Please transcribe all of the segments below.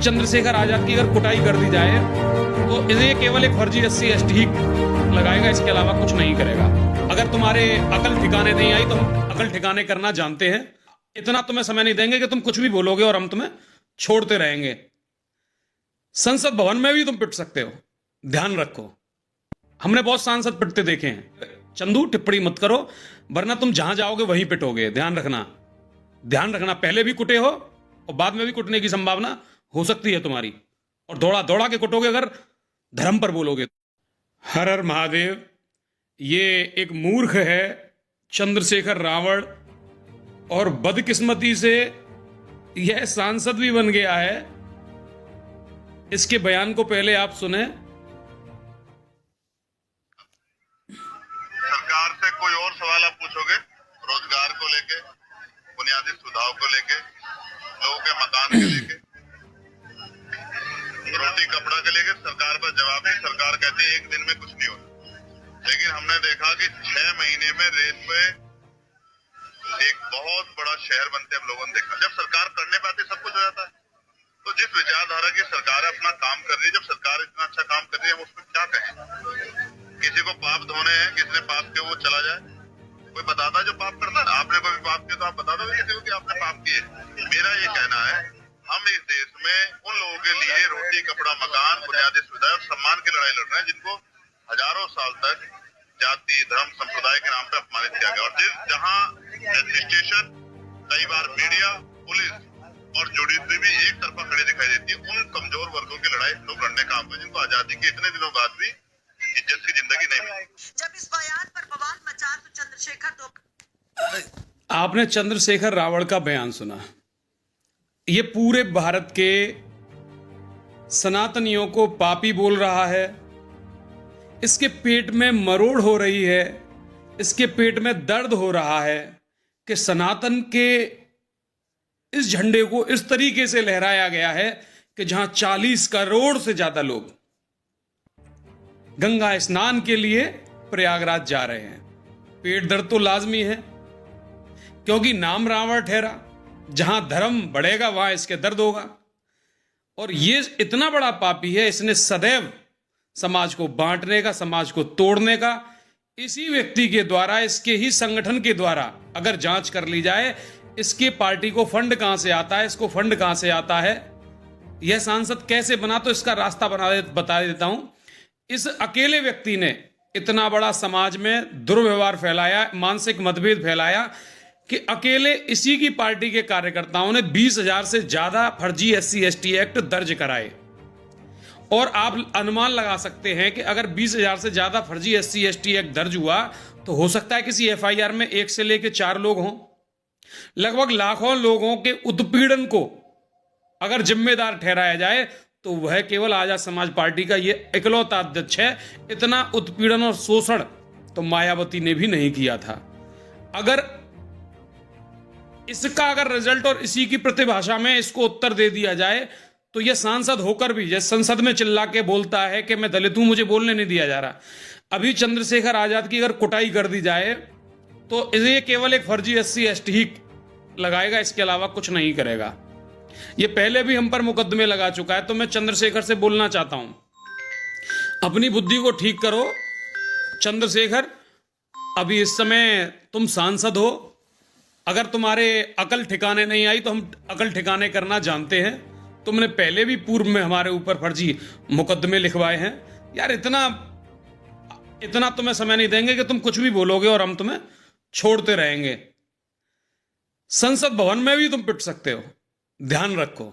चंद्रशेखर आजाद की अगर कुटाई कर दी जाए तो ये केवल एक फर्जी SC ST ही लगाएगा, इसके अलावा कुछ नहीं करेगा। अगर तुम्हारे अकल ठिकाने नहीं आई तो हम अकल ठिकाने करना जानते हैं। इतना तुम्हें समय नहीं देंगे कि तुम कुछ भी बोलोगे और हम तुम्हें छोड़ते रहेंगे। संसद भवन में भी तुम पिट सकते हो, ध्यान रखो। हमने बहुत सांसद पिटते देखे हैं। चंदू टिप्पणी मत करो, वरना तुम जहां जाओगे वहीं पिटोगे। ध्यान रखना, ध्यान रखना। पहले भी कुटे हो और बाद में भी कुटने की संभावना हो सकती है तुम्हारी, और दौड़ा दौड़ा के कुटोगे अगर धर्म पर बोलोगे। हर हर महादेव। ये एक मूर्ख है चंद्रशेखर रावण, और बदकिस्मती से यह सांसद भी बन गया है। इसके बयान को पहले आप सुने। सरकार से कोई और सवाल आप पूछोगे, रोजगार को लेके, बुनियादी सुविधाओं को लेके, लोगों के मकान को लेके, रोटी कपड़ा के लेके, सरकार पर जवाब नहीं। सरकार कहती है एक दिन में कुछ नहीं होता, लेकिन हमने देखा कि 6 महीने में रेत पे एक बहुत बड़ा शहर बनते हम लोगों ने देखा। जब सरकार करने पे आती सब कुछ हो जाता है। तो जिस विचारधारा की सरकार अपना काम कर रही है, जब सरकार इतना अच्छा काम कर रही है, हम उसमें क्या कहें। किसी को पाप धोने हैं, किसी ने पाप के वो चला जाए, कोई बताता जो पाप करता है। आपने कोई पाप किया तो आप बता दो किसी को कि आपने पाप किए। मेरा ये कहना है, हम इस देश में उन लोगों के लिए रोटी कपड़ा मकान बुनियादी सुविधा और सम्मान की लड़ाई लड़ रहे हैं जिनको हजारों साल तक जाति धर्म संप्रदाय के नाम पे अपमानित किया गया। और जहाँ एडमिनिस्ट्रेशन, कई बार मीडिया, पुलिस और जुडिशरी भी एक तरफा खड़ी दिखाई देती है, उन कमजोर वर्गों की लड़ाई लोग लड़ने का काम है जिनको आजादी के इतने दिनों बाद भी इज्जत की जिंदगी नहीं मिली। जब इस बयान पर बवाल मचा तो चंद्रशेखर तो आपने चंद्रशेखर रावण का बयान सुना। ये पूरे भारत के सनातनियों को पापी बोल रहा है। इसके पेट में मरोड़ हो रही है, इसके पेट में दर्द हो रहा है कि सनातन के इस झंडे को इस तरीके से लहराया गया है कि जहां 40 करोड़ से ज्यादा लोग गंगा स्नान के लिए प्रयागराज जा रहे हैं। पेट दर्द तो लाजमी है, क्योंकि नाम रावण ठहरा। जहां धर्म बढ़ेगा वहां इसके दर्द होगा। और ये इतना बड़ा पापी है, इसने सदैव समाज को बांटने का, समाज को तोड़ने का, इसी व्यक्ति के द्वारा, इसके ही संगठन के द्वारा अगर जांच कर ली जाए, इसके पार्टी को फंड कहां से आता है, इसको फंड कहां से आता है, यह सांसद कैसे बना, तो इसका रास्ता बता देता हूं। इस अकेले व्यक्ति ने इतना बड़ा समाज में दुर्व्यवहार फैलाया, मानसिक मतभेद फैलाया कि अकेले इसी की पार्टी के कार्यकर्ताओं ने 20,000 से ज्यादा फर्जी SC ST एक्ट दर्ज कराए। और आप अनुमान लगा सकते हैं कि अगर 20,000 से ज्यादा फर्जी SC ST एक्ट दर्ज हुआ तो हो सकता है किसी FIR में 1 से लेकर 4 लोग हों। लगभग लाखों लोगों के उत्पीड़न को अगर जिम्मेदार ठहराया जाए तो वह केवल आजाद समाज पार्टी का ये इकलौता अध्यक्ष है। इतना उत्पीड़न और शोषण तो मायावती ने भी नहीं किया था। अगर इसका रिजल्ट और इसी की प्रतिभाषा में इसको उत्तर दे दिया जाए तो यह सांसद होकर भी जैसे संसद में चिल्ला के बोलता है कि मैं दलित हूं, मुझे बोलने नहीं दिया जा रहा। अभी चंद्रशेखर आजाद की अगर कुटाई कर दी जाए तो ये केवल एक फर्जी SC ST ही लगाएगा, इसके अलावा कुछ नहीं करेगा। ये पहले भी हम पर मुकदमे लगा चुका है। तो मैं चंद्रशेखर से बोलना चाहता हूं, अपनी बुद्धि को ठीक करो। चंद्रशेखर, अभी इस समय तुम सांसद हो। अगर तुम्हारे अकल ठिकाने नहीं आई तो हम अकल ठिकाने करना जानते हैं। तुमने पहले भी पूर्व में हमारे ऊपर फर्जी मुकदमे लिखवाए हैं। यार इतना तुम्हें समय नहीं देंगे कि तुम कुछ भी बोलोगे और हम तुम्हें छोड़ते रहेंगे। संसद भवन में भी तुम पिट सकते हो, ध्यान रखो।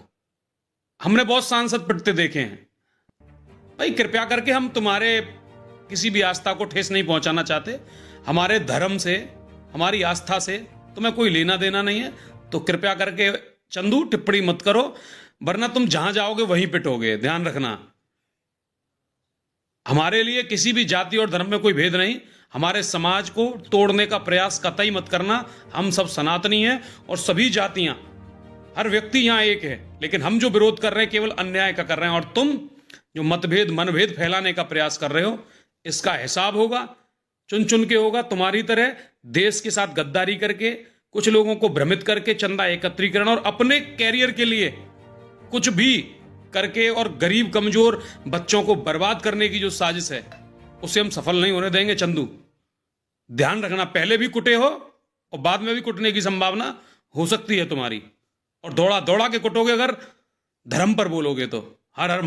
हमने बहुत सांसद पिटते देखे हैं। भाई कृपया करके, हम तुम्हारे किसी भी आस्था को ठेस नहीं पहुंचाना चाहते। हमारे धर्म से, हमारी आस्था से तुम्हें कोई लेना देना नहीं है। तो कृपया करके चंदू टिप्पणी मत करो, वरना तुम जहां जाओगे वहीं पिटोगे। ध्यान रखना, हमारे लिए किसी भी जाति और धर्म में कोई भेद नहीं। हमारे समाज को तोड़ने का प्रयास कतई मत करना। हम सब सनातनी हैं और सभी जातियां, हर व्यक्ति यहां एक है। लेकिन हम जो विरोध कर रहे हैं केवल अन्याय का कर रहे हैं, और तुम जो मतभेद मनभेद फैलाने का प्रयास कर रहे हो, इसका हिसाब होगा, चुन चुन के होगा। तुम्हारी तरह देश के साथ गद्दारी करके, कुछ लोगों को भ्रमित करके, चंदा एकत्रीकरण और अपने कैरियर के लिए कुछ भी करके और गरीब कमजोर बच्चों को बर्बाद करने की जो साजिश है उसे हम सफल नहीं होने देंगे चंदू। ध्यान रखना, पहले भी कुटे हो और बाद में भी कुटने की संभावना हो सकती है तुम्हारी। और दौड़ा दौड़ा के कुटोगे अगर धर्म पर बोलोगे तो। हर हर